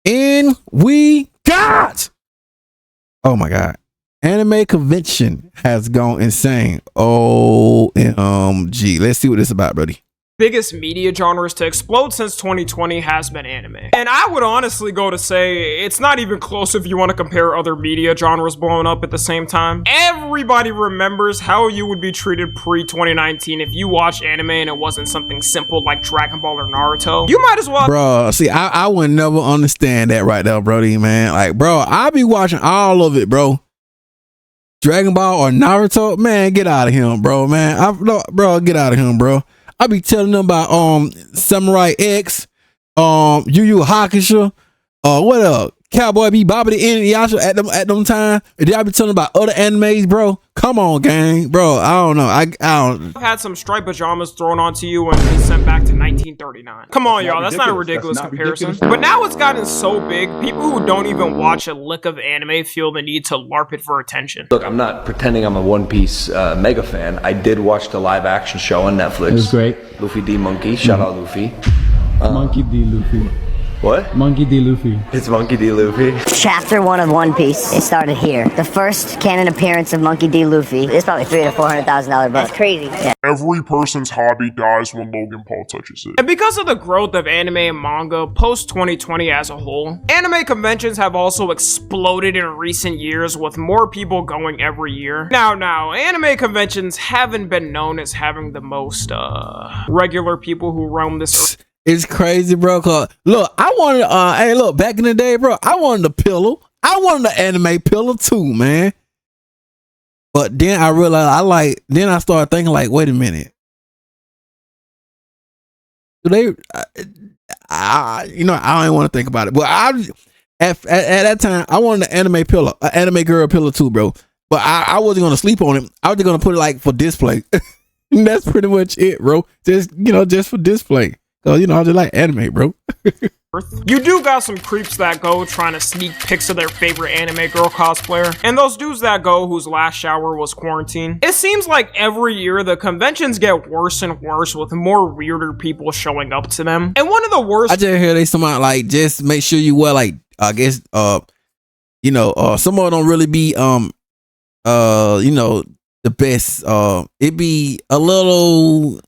And we got, oh my God, anime convention has gone insane. OMG. Let's see what this is about, buddy. Biggest media genres to explode since 2020 has been anime. And I would honestly go to say it's not even close if you want to compare other media genres blowing up at the same time. Everybody remembers how you would be treated pre-2019 if you watched anime and it wasn't something simple like Dragon Ball or Naruto. You might as well. Bro, see, I would never understand that right there, Brody, man. Like, bro, I'll be watching all of it, bro. Dragon Ball or Naruto, man, get out of here, bro, man. Bro, get out of here, bro. I be telling them about Samurai X, Yu Yu Hakusho, what else? Cowboy Bebop and Inuyasha at them time. And then I be telling them about other animes, bro. Come on, gang, bro. I don't know. I don't. I've had some striped pajamas thrown onto you and be sent back to 1939. Come on, y'all. That's not a ridiculous comparison. But now it's gotten so big, people who don't even watch a lick of anime feel the need to LARP it for attention. Look, I'm not pretending I'm a One Piece mega fan. I did watch the live action show on Netflix. It was great. Luffy D. Monkey. Shout out Luffy. Monkey D. Luffy. What? Monkey D. Luffy. It's Monkey D. Luffy. Chapter 1 of One Piece. It started here. The first canon appearance of Monkey D. Luffy. It's probably $300,000 to $400,000 book. That's crazy. Yeah. Every person's hobby dies when Logan Paul touches it. And because of the growth of anime and manga post-2020 as a whole, anime conventions have also exploded in recent years with more people going every year. Now, anime conventions haven't been known as having the most, regular people who roam this earth. It's crazy, bro. Cause look, I wanted, hey, look, back in the day, bro, I wanted a pillow. I wanted the anime pillow too, man. But then I realized, then I started thinking, like, wait a minute. Do they, I don't want to think about it. But at that time, I wanted an anime pillow, an anime girl pillow too, bro. But I wasn't going to sleep on it. I was just going to put it like for display. That's pretty much it, bro. Just for display. Cause I just like anime, bro. You do got some creeps that go trying to sneak pics of their favorite anime girl cosplayer, and those dudes that go whose last shower was quarantine. It seems like every year the conventions get worse and worse with more weirder people showing up to them. And one of the worst, I just hear they somebody like, just make sure you wear, like, I guess some of them don't really be the best. It be a little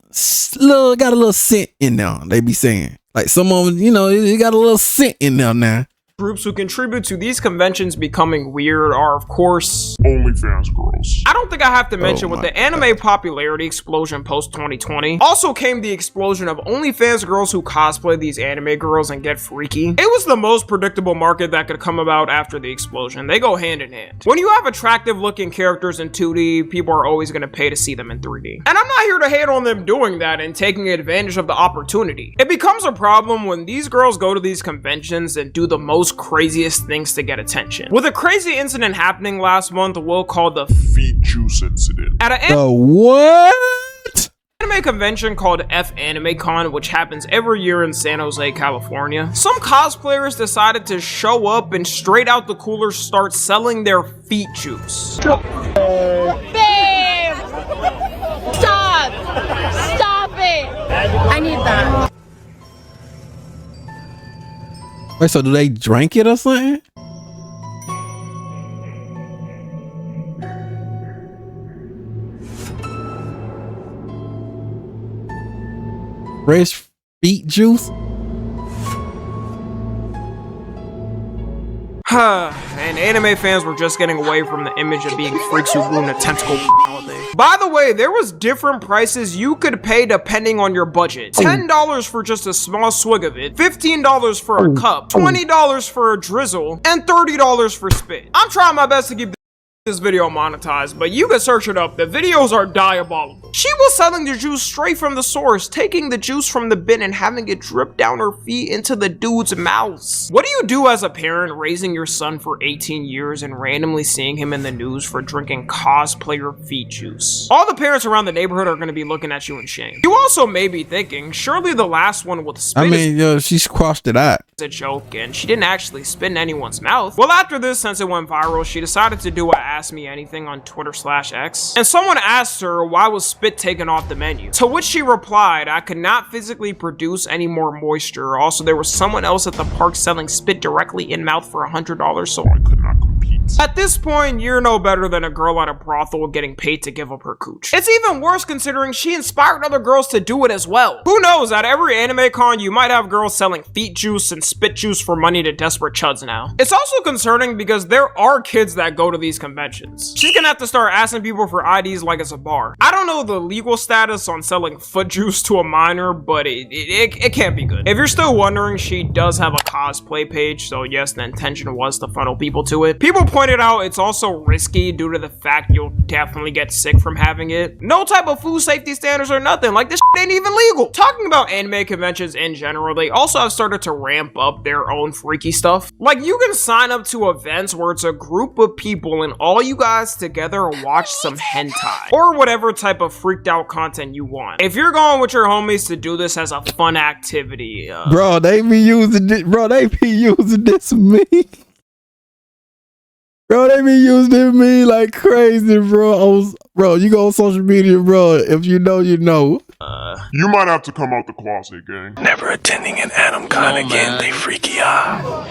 got a little scent in there, they be saying. Like some of them, it got a little scent in there now. Groups who contribute to these conventions becoming weird are, of course, OnlyFans girls. I don't think I have to mention with the anime popularity explosion post-2020, also came the explosion of OnlyFans girls who cosplay these anime girls and get freaky. It was the most predictable market that could come about after the explosion. They go hand in hand. When you have attractive looking characters in 2D, people are always going to pay to see them in 3D. And I'm not here to hate on them doing that and taking advantage of the opportunity. It becomes a problem when these girls go to these conventions and do the most craziest things to get attention. With a crazy incident happening last month, we'll call the feet juice incident. At an what? Anime convention called F Anime Con, which happens every year in San Jose, California, some cosplayers decided to show up and straight out the cooler start selling their feet juice. Babe! Stop! Stop it! I need that. Wait, so do they drink it or something? Fresh feet juice? And anime fans were just getting away from the image of being freaks who ruin a tentacle all day. By the way, there was different prices you could pay depending on your budget. $10 for just a small swig of it, $15 for a cup, $20 for a drizzle, and $30 for spit. I'm trying my best to keep this video monetized, but you can search it up. The videos are diabolical. She was selling the juice straight from the source, taking the juice from the bin and having it drip down her feet into the dude's mouths. What do you do as a parent raising your son for 18 years and randomly seeing him in the news for drinking cosplayer feet juice? All the parents around the neighborhood are going to be looking at you in shame. You also may be thinking, surely the last one with spit she's crossed it out. a joke and she didn't actually spit in anyone's mouth. Well, after this, since it went viral, she decided to do a Ask Me Anything on Twitter/X, and someone asked her why was spit taken off the menu, to which she replied, "I could not physically produce any more moisture. Also, there was someone else at the park selling spit directly in mouth for $100, so I could not compete." At this point, you're no better than a girl at a brothel getting paid to give up her cooch. It's even worse considering she inspired other girls to do it as well. Who knows, at every anime con, you might have girls selling feet juice and spit juice for money to desperate chuds now. It's also concerning because there are kids that go to these conventions. She's gonna have to start asking people for IDs like it's a bar. I don't know the legal status on selling foot juice to a minor, but it can't be good. If you're still wondering, she does have a cosplay page, so yes, the intention was to funnel people to it. People pointed out it's also risky due to the fact you'll definitely get sick from having it. No type of food safety standards or nothing, like this shit ain't even legal. Talking about anime conventions in general, they also have started to ramp up their own freaky stuff. Like, you can sign up to events where it's a group of people and all you guys together watch some hentai, or whatever type of freaked out content you want. If you're going with your homies to do this as a fun activity, bro, they be using this, bro, they be using this me. Bro, they be using me like crazy, bro. Bro, you go on social media, bro. If you know, you know. You might have to come out the closet, gang. Never attending an Adam Con again, they freaky out.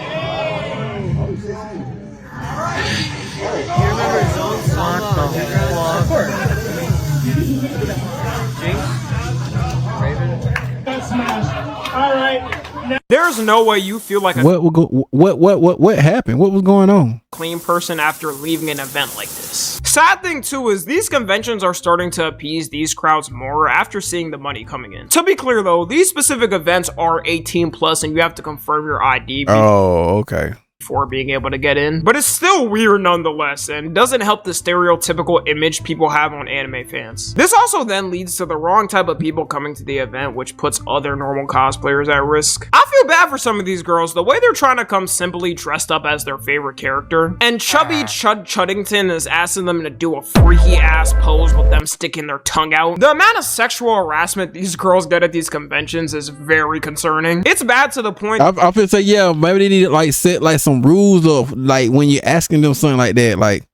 There's no way you feel like a what happened? What was going on? clean person after leaving an event like this. Sad thing too is these conventions are starting to appease these crowds more after seeing the money coming in. To be clear though, these specific events are 18 plus and you have to confirm your ID. Oh, okay. Before being able to get in, but it's still weird nonetheless and doesn't help the stereotypical image people have on anime fans. This also then leads to the wrong type of people coming to the event, which puts other normal cosplayers at risk. I feel bad for some of these girls, the way they're trying to come simply dressed up as their favorite character, and chubby Chud Chuddington is asking them to do a freaky ass pose with them sticking their tongue out. The amount of sexual harassment these girls get at these conventions is very concerning. It's bad to the point I feel say, yeah, maybe they need to like set like some rules of like when you're asking them something like that, like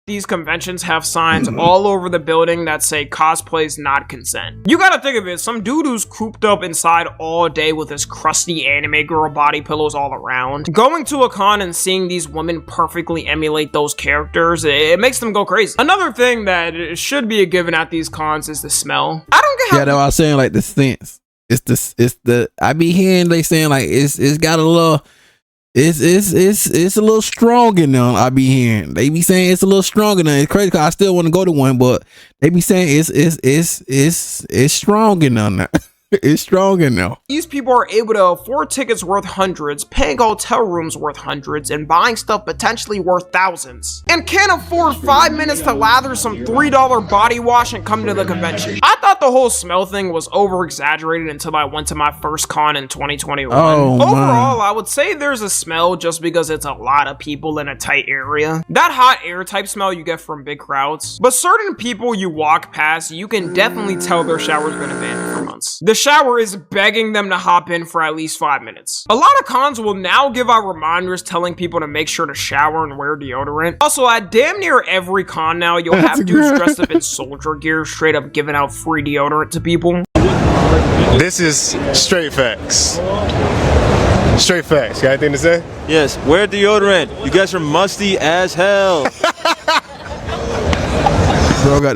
these conventions have signs all over the building that say cosplay's not consent. You gotta think of it, some dude who's cooped up inside all day with his crusty anime girl body pillows all around. Going to a con and seeing these women perfectly emulate those characters, it makes them go crazy. Another thing that should be a given at these cons is the smell. I don't get how— yeah, that's what I was saying, like the sense. It's the I be hearing they saying like it's got a little it's a little strong in them. I be hearing they be saying it's a little stronger than it's crazy because I still want to go to one, but they be saying it's strong in them. It's strong enough. These people are able to afford tickets worth hundreds, paying hotel rooms worth hundreds, and buying stuff potentially worth thousands, and can't afford 5 minutes to lather some $3 body wash and come to the convention. I thought the whole smell thing was over-exaggerated until I went to my first con in 2021. Overall, I would say there's a smell just because it's a lot of people in a tight area. That hot air type smell you get from big crowds. But certain people you walk past, you can definitely tell their shower's been abandoned for months. The shower is begging them to hop in for at least 5 minutes. A lot of cons will now give out reminders telling people to make sure to shower and wear deodorant. Also, at damn near every con now, you'll have dudes dressed up in soldier gear straight up giving out free deodorant to people. This is straight facts. Straight facts. Got anything to say? Yes, wear deodorant. You guys are musty as hell.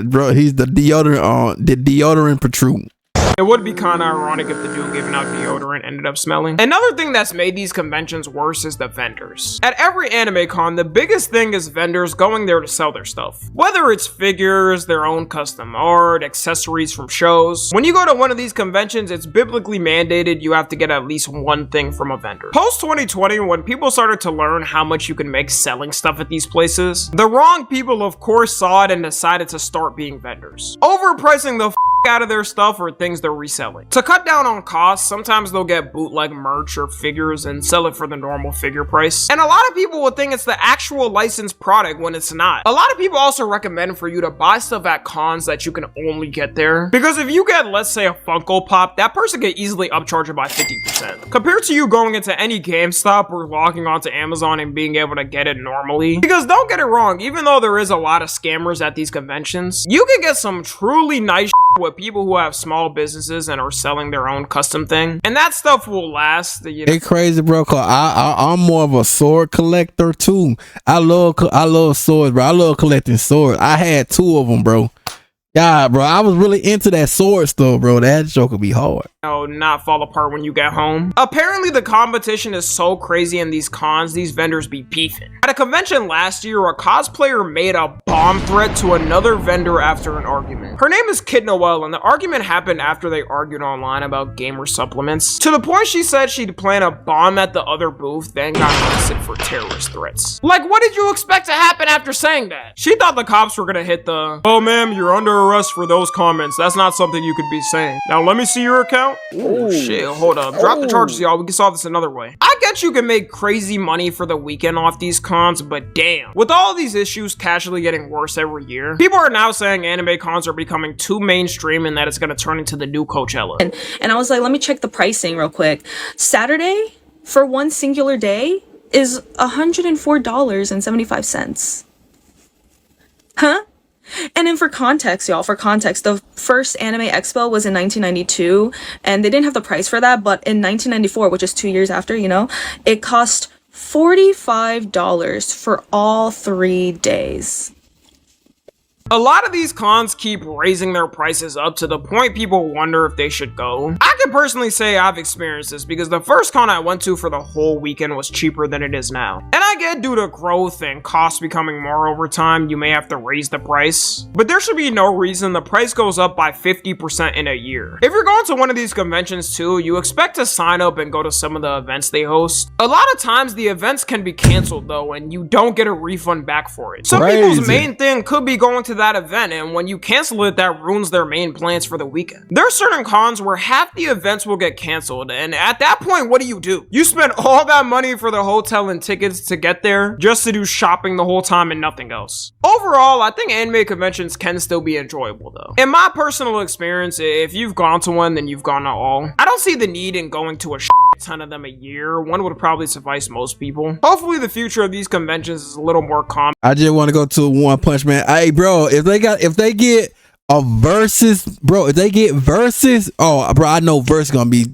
Bro, he's the deodorant on the deodorant protrude. It would be kind of ironic if the dude giving out deodorant ended up smelling. Another thing that's made these conventions worse is the vendors. At every anime con, the biggest thing is vendors going there to sell their stuff. Whether it's figures, their own custom art, accessories from shows. When you go to one of these conventions, it's biblically mandated you have to get at least one thing from a vendor. Post 2020, when people started to learn how much you can make selling stuff at these places, the wrong people of course saw it and decided to start being vendors. Overpricing the out of their stuff or things they're reselling. To cut down on costs, sometimes they'll get bootleg merch or figures and sell it for the normal figure price. And a lot of people will think it's the actual licensed product when it's not. A lot of people also recommend for you to buy stuff at cons that you can only get there. Because if you get, let's say, a Funko Pop, that person can easily upcharge it by 50%. Compared to you going into any GameStop or logging onto Amazon and being able to get it normally. Because don't get it wrong, even though there is a lot of scammers at these conventions, you can get some truly nice with people who have small businesses and are selling their own custom thing, and that stuff will last. You know. It's crazy, bro. Cause I'm more of a sword collector too. I love swords, bro. I love collecting swords. I had 2 of them, bro. Yeah, bro. I was really into that sword stuff, bro. That joke would be hard. Not fall apart when you get home. Apparently the competition is so crazy in these cons, these vendors be beefing. At a convention last year, a cosplayer made a bomb threat to another vendor after an argument. Her name is Kid Noel, and the argument happened after they argued online about gamer supplements. To the point she said she'd plan a bomb at the other booth, then got arrested for terrorist threats. Like, what did you expect to happen after saying that? She thought the cops were gonna hit the, "Oh ma'am, you're under arrest for those comments. That's not something you could be saying. Now let me see your account." Oh shit, hold up. Drop the charges, y'all. We can solve this another way. I get you can make crazy money for the weekend off these cons, but damn. With all these issues casually getting worse every year, people are now saying anime cons are becoming too mainstream and that it's gonna turn into the new Coachella. And I was like, let me check the pricing real quick. Saturday, for one singular day, is $104.75. Huh? And then for context, y'all, the first Anime Expo was in 1992, and they didn't have the price for that, but in 1994, which is 2 years after, you know, it cost $45 for all 3 days. A lot of these cons keep raising their prices up to the point people wonder if they should go. I can personally say I've experienced this because the first con I went to for the whole weekend was cheaper than it is now. And I get due to growth and costs becoming more over time, you may have to raise the price. But there should be no reason the price goes up by 50% in a year. If you're going to one of these conventions too, you expect to sign up and go to some of the events they host. A lot of times the events can be canceled though, and you don't get a refund back for it. Some people's main thing could be going to that event, and when you cancel it, that ruins their main plans for the weekend. There are certain cons where half the events will get canceled, and at that point, what do? You spend all that money for the hotel and tickets to get there just to do shopping the whole time and nothing else. Overall, I think anime conventions can still be enjoyable though. In my personal experience, if you've gone to one, then you've gone to all. I don't see the need in going to a ton of them a year. One would probably suffice most people. Hopefully the future of these conventions is a little more calm. I just want to go to One Punch Man. Hey, bro, if they get a versus, bro, if they get versus, oh, bro, I know versus gonna be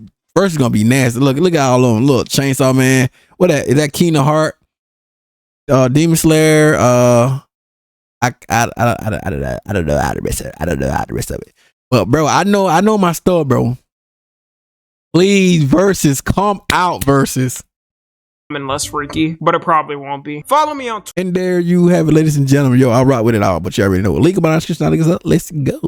nasty. Look at all of them. Look, Chainsaw Man. What that? Is that Kingdom Heart? Demon Slayer. I don't know how the rest of it. I don't know how the rest of it. But bro, I know my stuff, bro. Please, versus, come out, versus. And less freaky, but it probably won't be. Follow me on Twitter. And there you have it, ladies and gentlemen. Yo, I rock with it all, but you already know. Link in my description. Let's go.